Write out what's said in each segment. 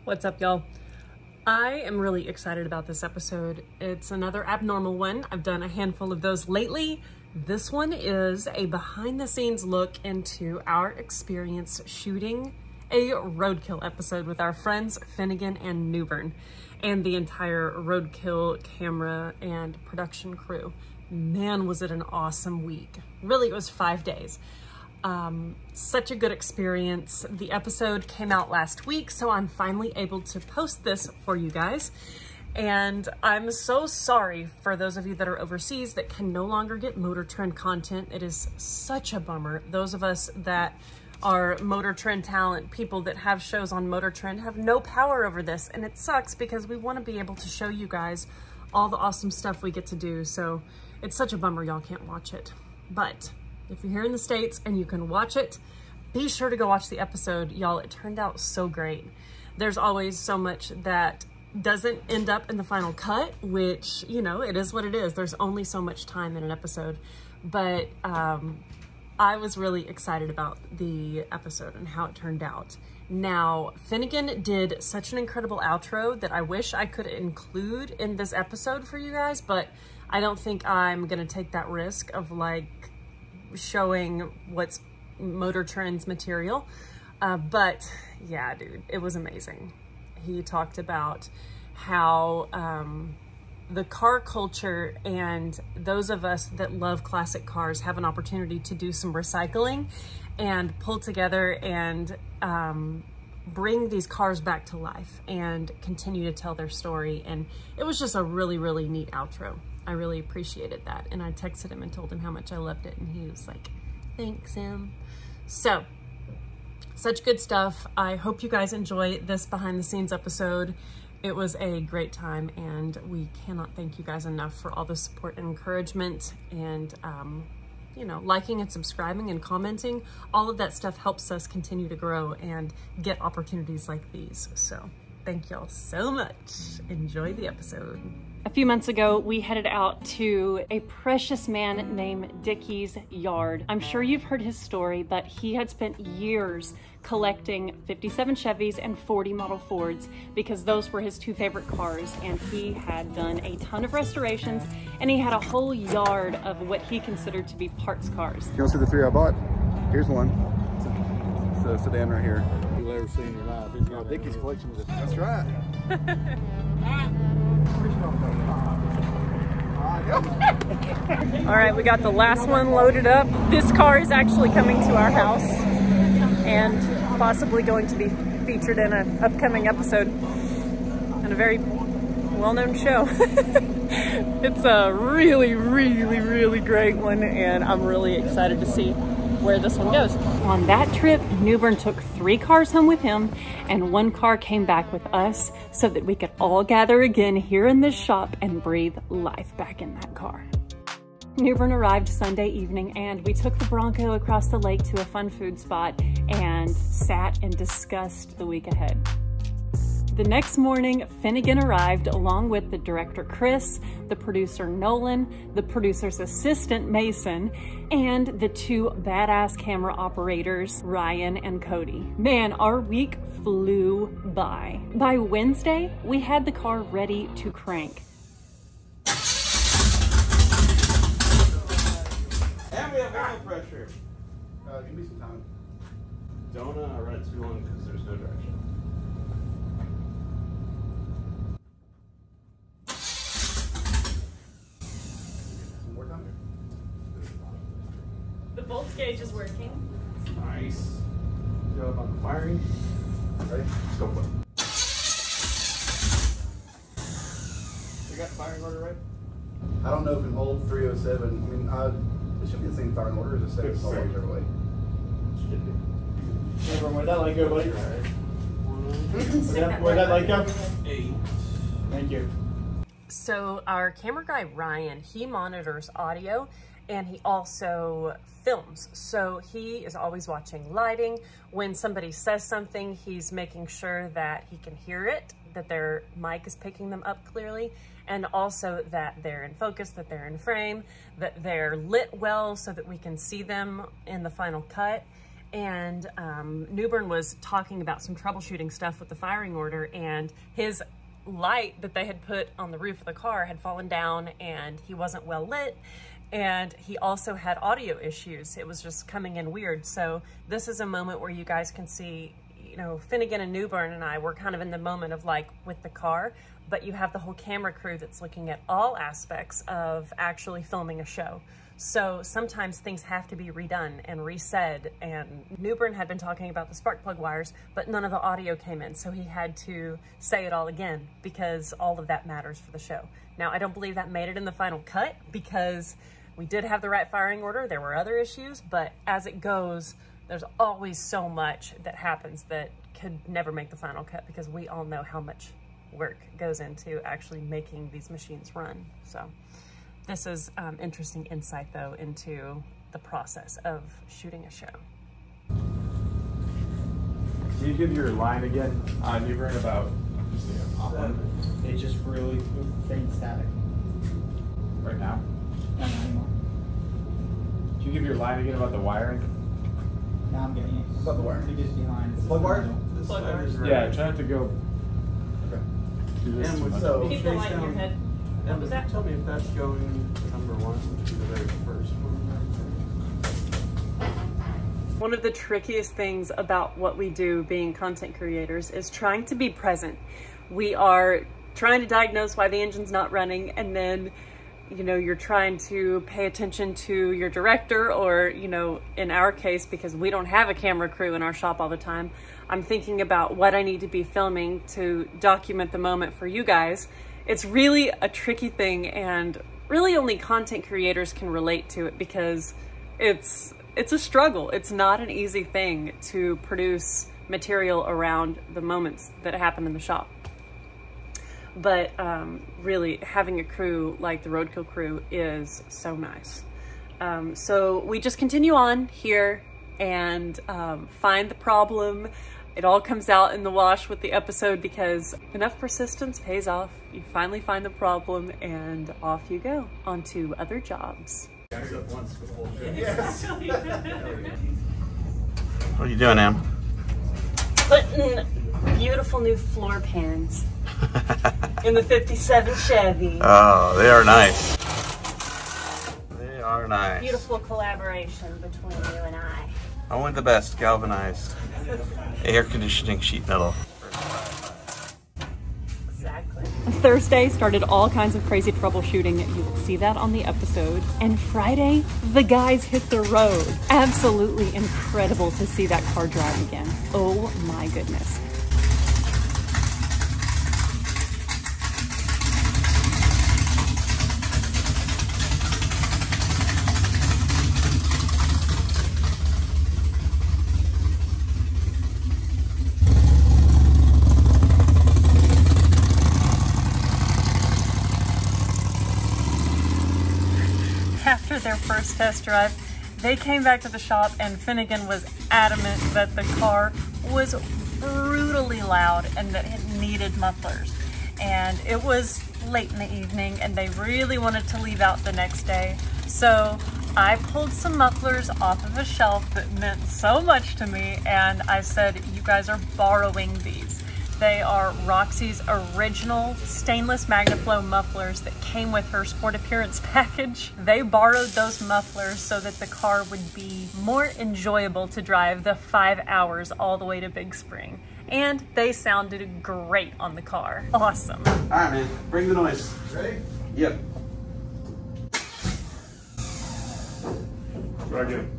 What's up, y'all? I am really excited about this episode. It's another abnormal one. I've done a handful of those lately. This one is a behind-the-scenes look into our experience shooting a Roadkill episode with our friends Finnegan and Newbern and the entire Roadkill camera and production crew. Man, was it an awesome week. Really, it was 5 days. Such a good experience. The episode came out last week, so I'm finally able to post this for you guys. And I'm so sorry for those of you that are overseas that can no longer get Motor Trend content. It is such a bummer. Those of us that are Motor Trend talent, people that have shows on Motor Trend, have no power over this, and it sucks because we want to be able to show you guys all the awesome stuff we get to do. So it's such a bummer y'all can't watch it. But if you're here in the States and you can watch it, be sure to go watch the episode. Y'all, it turned out so great. There's always so much that doesn't end up in the final cut, which, you know, it is what it is. There's only so much time in an episode. But I was really excited about the episode and how it turned out. Now, Finnegan did such an incredible outro that I wish I could include in this episode for you guys, but I don't think I'm gonna take that risk of like showing what's Motor Trend's material. But yeah, dude, it was amazing. He talked about how the car culture and those of us that love classic cars have an opportunity to do some recycling and pull together and bring these cars back to life and continue to tell their story. And it was just a really, really neat outro. I really appreciated that. And I texted him and told him how much I loved it. And he was like, thanks, Em. So, such good stuff. I hope you guys enjoy this behind the scenes episode. It was a great time, and we cannot thank you guys enough for all the support and encouragement and, you know, liking and subscribing and commenting. All of that stuff helps us continue to grow and get opportunities like these. So thank y'all so much. Enjoy the episode. A few months ago, we headed out to a precious man named Dickie's yard. I'm sure you've heard his story, but he had spent years collecting 57 Chevys and 40 Model Fords because those were his two favorite cars, and he had done a ton of restorations, and he had a whole yard of what he considered to be parts cars. You want to see the three I bought? Here's one. It's a sedan right here. You've ever seen in your life. He's got Dickie's collection. That's right. All right, we got the last one loaded up. This car is actually coming to our house and possibly going to be featured in an upcoming episode in a very well-known show. It's a really, really, really great one, and I'm really excited to see where this one goes. On that trip, Newbern took 3 cars home with him, and 1 car came back with us so that we could all gather again here in this shop and breathe life back in that car. Newbern arrived Sunday evening, and we took the Bronco across the lake to a fun food spot and sat and discussed the week ahead. The next morning, Finnegan arrived along with the director Chris, the producer Nolan, the producer's assistant Mason, and the 2 badass camera operators Ryan and Cody. Man, our week flew by. By Wednesday, we had the car ready to crank. And we have oil pressure. Give me some time. Don't run it too long because there's no direction. Some more time. The volts gauge is working. Nice. Go up on the firing. Ready? Let's go for it. You got the firing order right? I don't know if in old 307, I mean, it should be the same firing order as a second all whichever way. Should be. Where'd that light go, buddy? Where'd that light go? 8. Thank you. So our camera guy, Ryan, he monitors audio and he also films. So he is always watching lighting. When somebody says something, he's making sure that he can hear it, that their mic is picking them up clearly, and also that they're in focus, that they're in frame, that they're lit well so that we can see them in the final cut. and Newbern was talking about some troubleshooting stuff with the firing order, and his light that they had put on the roof of the car had fallen down and he wasn't well lit, and he also had audio issues. It was just coming in weird. So this is a moment where you guys can see, you know, Finnegan and Newbern and I were kind of in the moment of like with the car, but you have the whole camera crew that's looking at all aspects of actually filming a show. So sometimes things have to be redone and resaid, and Newbern had been talking about the spark plug wires, but none of the audio came in, so he had to say it all again because all of that matters for the show. Now, I don't believe that made it in the final cut because we did have the right firing order. There were other issues, but as it goes, there's always so much that happens that could never make the final cut because we all know how much work goes into actually making these machines run. So this is interesting insight though into the process of shooting a show. Can you give your line again? Newbern about It's just really faint static. right now. Not anymore. Can you give your line again about the wiring? Now I'm getting it. About the wire? It is behind. The plug wire? The Plug wire is Yeah, try not to go Okay. do this too much. So, Keep the light in your head. What was that? Tell me if that's going to number one, which is the very first one. One of the trickiest things about what we do being content creators is trying to be present. We are trying to diagnose why the engine's not running, and then, you know, you're trying to pay attention to your director, or, you know, in our case, because we don't have a camera crew in our shop all the time, I'm thinking about what I need to be filming to document the moment for you guys. It's really a tricky thing, and really only content creators can relate to it because it's a struggle. It's not an easy thing to produce material around the moments that happen in the shop. But really having a crew like the Roadkill crew is so nice. So we just continue on here and find the problem. It all comes out in the wash with the episode because enough persistence pays off. You finally find the problem and off you go on to other jobs. What are you doing, Em? Putting beautiful new floor pans in the 57 Chevy. Oh, they are nice. They are nice. Beautiful collaboration between you and I. Only the best galvanized air conditioning sheet metal. Exactly. Thursday started all kinds of crazy troubleshooting. You will see that on the episode. And Friday, the guys hit the road. Absolutely incredible to see that car drive again. Oh my goodness. After their first test drive, they came back to the shop and Finnegan was adamant that the car was brutally loud and that it needed mufflers. And it was late in the evening and they really wanted to leave out the next day. So I pulled some mufflers off of a shelf that meant so much to me, and I said, you guys are borrowing these. They are Roxy's original stainless MagnaFlow mufflers that came with her Sport Appearance package. They borrowed those mufflers so that the car would be more enjoyable to drive the 5 hours all the way to Big Spring. And they sounded great on the car. Awesome. All right, man. Bring the noise. Ready? Yep. Try again.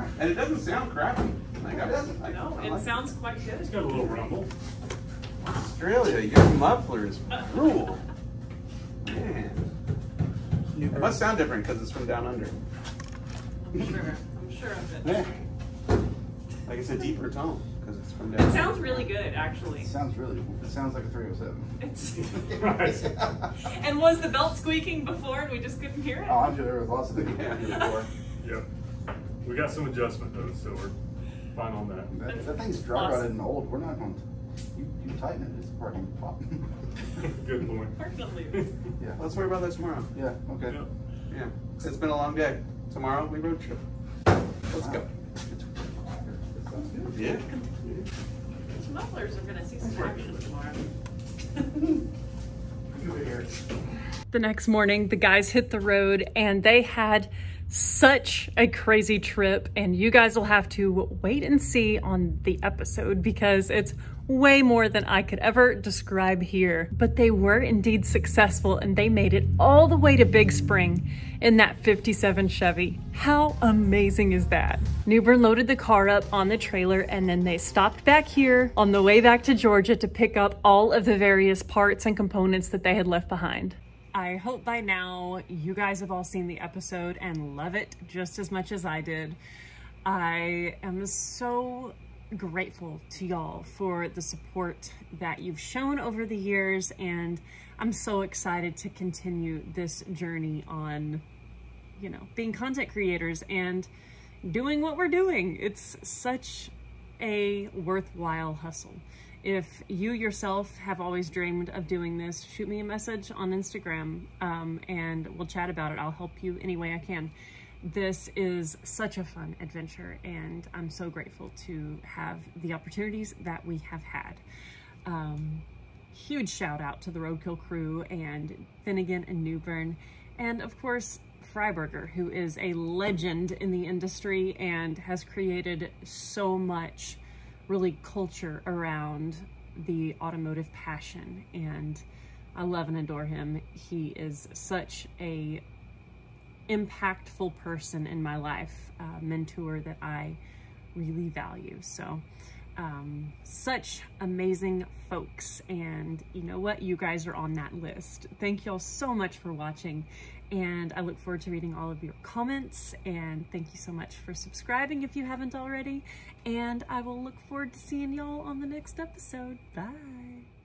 right. And it doesn't sound crappy. Like, No, it sounds quite good. It's got a little rumble. Australia, your mufflers rule. Man. It must sound different because it's from down under. I'm sure of it. Yeah. Like it's a deeper tone because it's from down It under. sounds really good, actually. It sounds like a 307. It's Right. and was the belt squeaking before and we just couldn't hear it? Oh, I'm sure there was lots of things before. Yep. We got some adjustment though, so we're fine on that. That thing's dry rotted and old. We're not going to. You tighten it, it's probably going to pop. Good point. Yeah. Let's worry about that tomorrow. Yeah, okay. Yep. Yeah. It's been a long day. Tomorrow we road trip. Let's go. Yeah. These mufflers are going to see some action tomorrow. The next morning, the guys hit the road and they had such a crazy trip, and you guys will have to wait and see on the episode because it's way more than I could ever describe here. But they were indeed successful and they made it all the way to Big Spring in that 57 Chevy. How amazing is that? Newbern loaded the car up on the trailer and then they stopped back here on the way back to Georgia to pick up all of the various parts and components that they had left behind. I hope by now you guys have all seen the episode and love it just as much as I did. I am so grateful to y'all for the support that you've shown over the years, and I'm so excited to continue this journey on, you know, being content creators and doing what we're doing. It's such a worthwhile hustle. If you yourself have always dreamed of doing this, shoot me a message on Instagram and we'll chat about it. I'll help you any way I can. This is such a fun adventure and I'm so grateful to have the opportunities that we have had. Huge shout out to the Roadkill crew and Finnegan and Newbern, and of course Freiberger, who is a legend in the industry and has created so much really culture around the automotive passion, and I love and adore him. He is such a impactful person in my life, mentor that I really value. So such amazing folks, and you know what, you guys are on that list. Thank y'all so much for watching, and I look forward to reading all of your comments, and thank you so much for subscribing if you haven't already, and I will look forward to seeing y'all on the next episode. Bye.